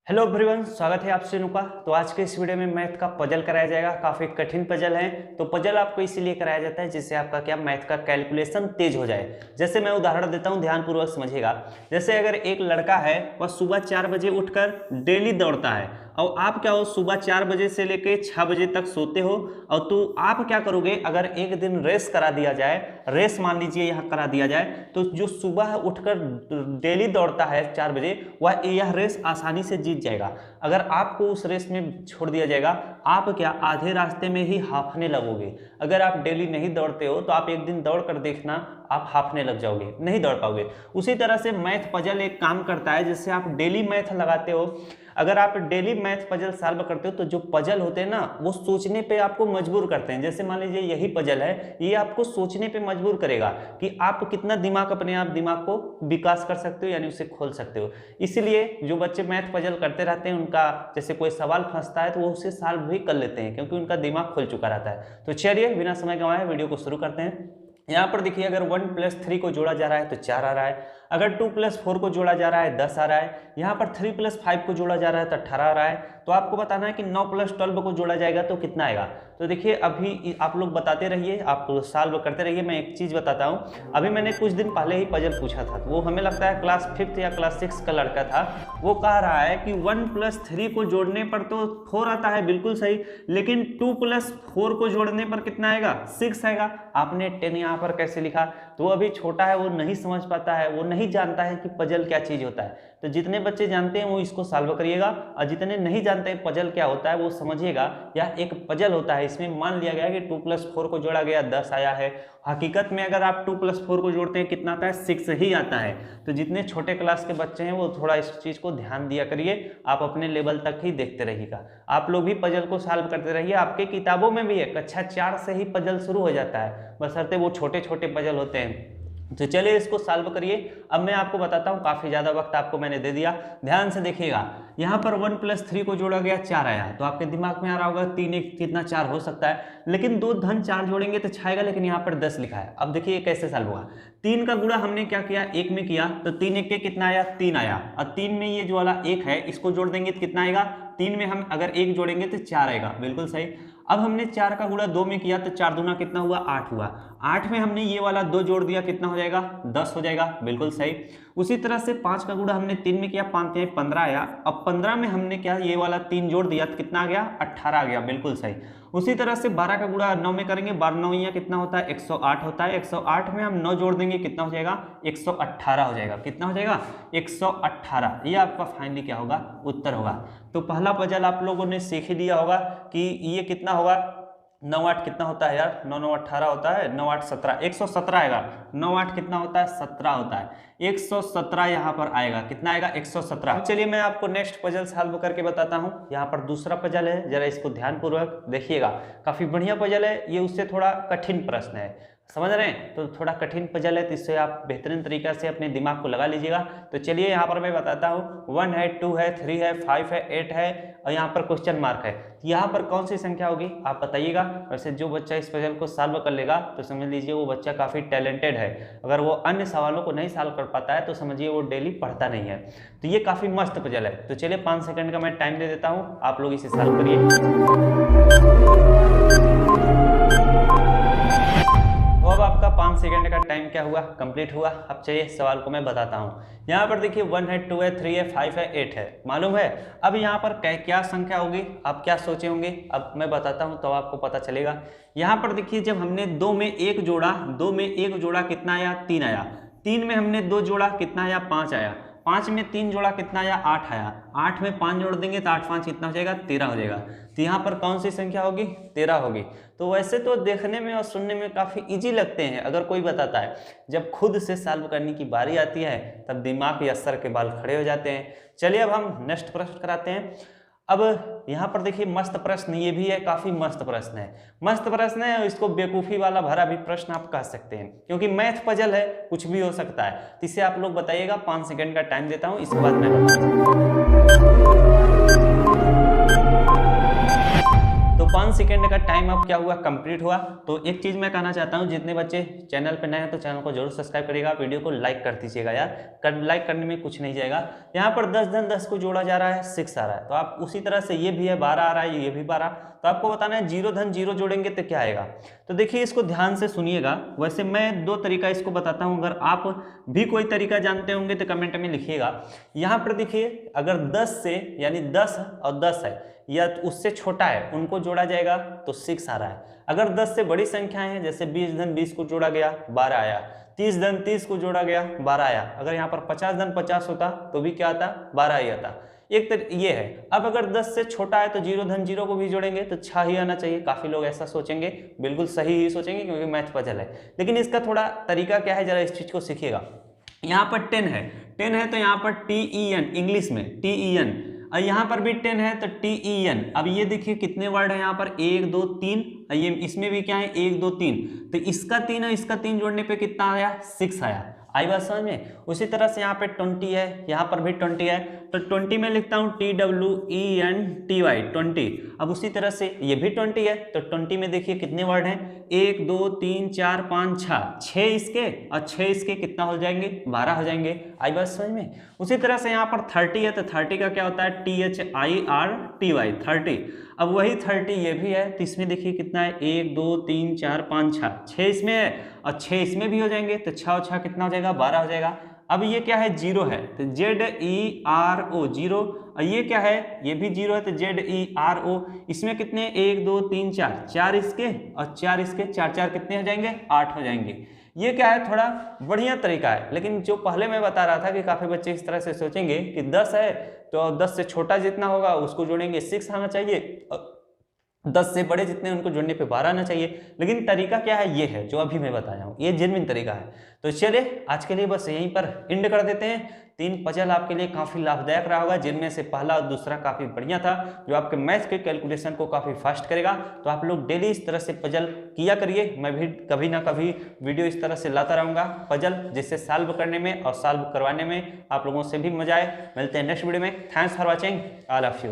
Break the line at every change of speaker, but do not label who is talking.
Hello everyone, स्वागत है आप सभी का। तो आज के इस वीडियो में मैथ का पजल कराया जाएगा। काफी कठिन पजल है। तो पजल आपको इसीलिए कराया जाता है जिससे आपका क्या मैथ का कैलकुलेशन तेज हो जाए। जैसे मैं उदाहरण देता हूं, ध्यानपूर्वक समझिएगा। जैसे अगर एक लड़का है वह सुबह 4 बजे उठकर डेली दौड़ता है और आप क्या हो सुबह 4 बजे से लेकर 6 बजे तक सोते हो। और तो आप क्या करोगे, अगर एक दिन रेस करा दिया जाए, रेस मान लीजिए यहाँ करा दिया जाए, तो जो सुबह उठकर डेली दौड़ता है 4 बजे वह यह रेस आसानी से जीत जाएगा। अगर आपको उस रेस में छोड़ दिया जाएगा, आप क्या आधे रास्ते में ही हांफने लगोगे। अगर आप डेली नहीं दौड़ते हो तो आप एक दिन दौड़ कर देखना, आप हांफने लग जाओगे, नहीं दौड़ पाओगे। उसी तरह से मैथ पजल एक काम करता है, जिससे आप डेली मैथ लगाते हो। अगर आप डेली मैथ पजल सॉल्व करते हो तो जो पजल होते हैं ना, वो सोचने पे आपको मजबूर करते हैं। जैसे मान लीजिए यही पजल है, ये आपको सोचने पे मजबूर करेगा कि आप कितना दिमाग, अपने आप दिमाग को विकास कर सकते हो, यानी उसे खोल सकते हो। इसलिए जो बच्चे मैथ पजल करते रहते हैं, उनका जैसे कोई सवाल फंसता है तो वो उसे सॉल्व भी कर लेते हैं, क्योंकि उनका दिमाग खुल चुका रहता है। तो चलिए बिना समय गंवाए वीडियो को शुरू करते हैं। यहाँ पर देखिए, अगर 1 + 3 को जोड़ा जा रहा है तो 4 आ रहा है। अगर 2 + 4 को जोड़ा जा रहा है 10 आ रहा है। यहाँ पर 3 + 5 को जोड़ा जा रहा है तो 18 आ रहा है। तो आपको बताना है कि 9 + 12 को जोड़ा जाएगा तो कितना आएगा। तो देखिए, अभी आप लोग बताते रहिए, आप सॉल्व करते रहिए। मैं एक चीज़ बताता हूँ, अभी मैंने कुछ दिन पहले ही पजल पूछा था, तो वो हमें लगता है क्लास 5th या क्लास 6 का लड़का था। वो कह रहा है कि 1 + 3 को जोड़ने पर तो 4 आता है, बिल्कुल सही, लेकिन 2 + 4 को जोड़ने पर कितना आएगा, 6 आएगा। आपने 10 यहाँ पर कैसे लिखा? तो वो अभी छोटा है, वो नहीं समझ पाता है, वो नहीं जानता है कि पजल क्या चीज़ होता है। तो जितने बच्चे जानते हैं वो इसको सॉल्व करिएगा, और जितने नहीं जानते हैं पजल क्या होता है वो समझिएगा। यह एक पजल होता है, इसमें मान लिया गया कि 2 + 4 को जोड़ा गया 10 आया है। हकीकत में अगर आप 2 + 4 को जोड़ते हैं कितना आता है, 6 ही आता है। तो जितने छोटे क्लास के बच्चे हैं वो थोड़ा इस चीज़ को ध्यान दिया करिए, आप अपने लेवल तक ही देखते रहिएगा। आप लोग भी पजल को सॉल्व करते रहिए। आपके किताबों में भी है, कक्षा 4 से ही पजल शुरू हो जाता है, बशर्ते वो छोटे छोटे पजल होते हैं। तो चलिए इसको सॉल्व करिए। अब मैं आपको बताता हूँ, काफ़ी ज़्यादा वक्त आपको मैंने दे दिया, ध्यान से देखिएगा। यहाँ पर 1 + 3 को जोड़ा गया 4 आया, तो आपके दिमाग में आ रहा होगा 3 1 कितना 4 हो सकता है, लेकिन 2 धन 4 जोड़ेंगे तो 6 आएगा, लेकिन यहाँ पर 10 लिखा है। अब देखिए कैसे सॉल्व होगा। 3 का गुणा हमने क्या किया, 1 में किया, तो 3 1 के कितना आया, 3 आया। और 3 में ये जो वाला 1 है इसको जोड़ देंगे तो कितना आएगा, 3 में हम अगर 1 जोड़ेंगे तो 4 आएगा, बिल्कुल सही। अब हमने 4 का गुणा 2 में किया तो 4 दूना कितना हुआ, 8 हुआ। 8 में हमने ये वाला 2 जोड़ दिया, कितना हो जाएगा, 10 हो जाएगा, बिल्कुल सही। उसी तरह से 5 का गुणा हमने 3 में किया, 5 में 15 आया। अब 15 में हमने क्या, ये वाला 3 जोड़ दिया तो कितना आ गया, 18 आ गया, बिल्कुल सही। उसी तरह से 12 का गुणा 9 में करेंगे, 12 9 यहाँ कितना होता है, 108 होता है। 108 में हम 9 जोड़ देंगे, कितना हो जाएगा, 118 हो जाएगा। कितना हो जाएगा, 118। ये आपका फाइनली क्या होगा, उत्तर होगा। तो पहला पजल आप लोगों ने सीख ही लिया होगा कि ये कितना होगा, 9 8 कितना होता है यार, 9 9 18 होता है, 9 8 17, 117 आएगा। 9 8 कितना होता है, 17 होता है, 117 यहाँ पर आएगा। कितना आएगा, 117। चलिए मैं आपको नेक्स्ट पजल सॉल्व करके बताता हूँ। यहाँ पर दूसरा पजल है, जरा इसको ध्यानपूर्वक देखिएगा। काफी बढ़िया पजल है ये, उससे थोड़ा कठिन प्रश्न है, समझ रहे हैं। तो थोड़ा कठिन पजल है, तो इससे आप बेहतरीन तरीका से अपने दिमाग को लगा लीजिएगा। तो चलिए यहाँ पर मैं बताता हूँ। 1 है, 2 है, 3 है, 5 है, 8 है, और यहाँ पर क्वेश्चन मार्क है। यहाँ पर कौन सी संख्या होगी आप बताइएगा। वैसे जो बच्चा इस पजल को सॉल्व कर लेगा तो समझ लीजिए वो बच्चा काफ़ी टैलेंटेड है। अगर वो अन्य सवालों को नहीं सॉल्व कर पाता है तो समझिए वो डेली पढ़ता नहीं है। तो ये काफ़ी मस्त पजल है। तो चलिए 5 सेकंड का मैं टाइम दे देता हूँ, आप लोग इसे सॉल्व करिए। अब आपका 5 सेकंड का टाइम क्या हुआ, कंप्लीट हुआ। अब चलिए सवाल को मैं बताता हूँ। यहाँ पर देखिए 1 है, 2 है, 3 है, 5 है, 8 है, मालूम है। अब यहाँ पर क्या संख्या होगी, आप क्या सोचे होंगे, अब मैं बताता हूँ तो आपको पता चलेगा। यहाँ पर देखिए, जब हमने 2 में 1 जोड़ा, 2 में 1 जोड़ा कितना आया, 3 आया। 3 में हमने 2 जोड़ा कितना आया, 5 आया। 5 में 3 जोड़ा कितना आया, 8 आया। 8 में 5 जोड़ देंगे तो 8 5 कितना हो जाएगा, 13 हो जाएगा। तो यहाँ पर कौन सी संख्या होगी, 13 होगी। तो वैसे तो देखने में और सुनने में काफ़ी इजी लगते हैं अगर कोई बताता है, जब खुद से सॉल्व करने की बारी आती है तब दिमाग या सर के बाल खड़े हो जाते हैं। चलिए अब हम नेक्स्ट प्रश्न कराते हैं। अब यहाँ पर देखिए मस्त प्रश्न ये भी है, काफ़ी मस्त प्रश्न है, मस्त प्रश्न है। इसको बेवकूफ़ी वाला भरा भी प्रश्न आप कह सकते हैं, क्योंकि मैथ पजल है, कुछ भी हो सकता है। तो इसे आप लोग बताइएगा। 5 सेकंड का टाइम देता हूँ, इसके बाद मैं बताऊँ। तो 5 सेकेंड का टाइम अप क्या हुआ, कंप्लीट हुआ। तो एक चीज़ मैं कहना चाहता हूँ, जितने बच्चे चैनल पे नए हैं तो चैनल को जरूर सब्सक्राइब करिएगा, वीडियो को लाइक कर दीजिएगा यार, लाइक करने में कुछ नहीं जाएगा। यहाँ पर 10 धन 10 को जोड़ा जा रहा है, 6 आ रहा है, तो आप उसी तरह से ये भी है 12 आ रहा है, ये भी 12, तो आपको बताना है 0 धन 0 जोड़ेंगे तो क्या आएगा। तो देखिए इसको ध्यान से सुनिएगा। वैसे मैं 2 तरीका इसको बताता हूँ, अगर आप भी कोई तरीका जानते होंगे तो कमेंट में लिखिएगा। यहाँ पर देखिए अगर 10 से यानी 10 और 10 है या उससे छोटा है उनको जोड़ा जाएगा तो 6 आ रहा है। अगर 10 से बड़ी संख्याएं हैं, जैसे 20 धन 20 को जोड़ा गया 12 आया, 30 धन 30 को जोड़ा गया 12 आया, अगर यहाँ पर 50 धन 50 होता तो भी क्या आता, 12 ही आता। एक ये है। अब अगर 10 से छोटा है तो 0 धन 0 को भी जोड़ेंगे तो 6 ही आना चाहिए। काफी लोग ऐसा सोचेंगे, बिल्कुल सही ही सोचेंगे क्योंकि मैथ पजल है। लेकिन इसका थोड़ा तरीका क्या है, जरा इस चीज को सीखिएगा। यहाँ पर 10 है तो यहाँ पर TEN इंग्लिश में TEN, और यहाँ पर भी 10 है तो TEN। अब ये देखिए कितने वर्ड है यहाँ पर, 1 2 3, ये इसमें भी क्या है 1 2 3, तो इसका 3 और इसका 3 जोड़ने पे कितना आया, 6 आया। आई बात समझ में। उसी तरह से यहाँ पे 20 है, यहाँ पर भी 20 है, तो 20 में लिखता हूँ TWENTY 20। अब उसी तरह से ये भी 20 है, तो 20 में देखिए कितने वर्ड हैं, 1 2 3 4 5 6 इसके और 6 इसके, कितना हो जाएंगे, 12 हो जाएंगे। आई बात समझ में। उसी तरह से यहाँ पर 30 है, तो 30 का क्या होता है, THIRTY 30। अब वही 30 ये भी है, तो इसमें देखिए कितना है, 1 2 3 4 5 6 इसमें है और 6 इसमें भी हो जाएंगे, तो 6 और 6 कितना हो जाएगा, 12 हो जाएगा। अब ये क्या है, 0 है, तो ZERO 0, और ये क्या है, ये भी 0 है, तो ZERO। इसमें कितने, 1 2 3 4 इसके और 4 इसके, 4 4 कितने हो जाएंगे, 8 हो जाएंगे। ये क्या है, थोड़ा बढ़िया तरीका है। लेकिन जो पहले मैं बता रहा था कि काफी बच्चे इस तरह से सोचेंगे कि 10 है तो 10 से छोटा जितना होगा उसको जोड़ेंगे 6 आना चाहिए, 10 से बड़े जितने उनको जोड़ने पे 12 आना चाहिए। लेकिन तरीका क्या है, ये है जो अभी मैं बताया हूँ, ये जेन्युइन तरीका है। तो चलिए आज के लिए बस यहीं पर एंड कर देते हैं। 3 पजल आपके लिए काफी लाभदायक रहा होगा, जिनमें से पहला और दूसरा काफी बढ़िया था, जो आपके मैथ के कैलकुलेशन को काफी फास्ट करेगा। तो आप लोग डेली इस तरह से पजल किया करिए, मैं भी कभी ना कभी वीडियो इस तरह से लाता रहूंगा पजल, जिससे सॉल्व करने में और सॉल्व करवाने में आप लोगों से भी मजा आए। मिलते हैं नेक्स्ट वीडियो में। Thanks for watching, all of you.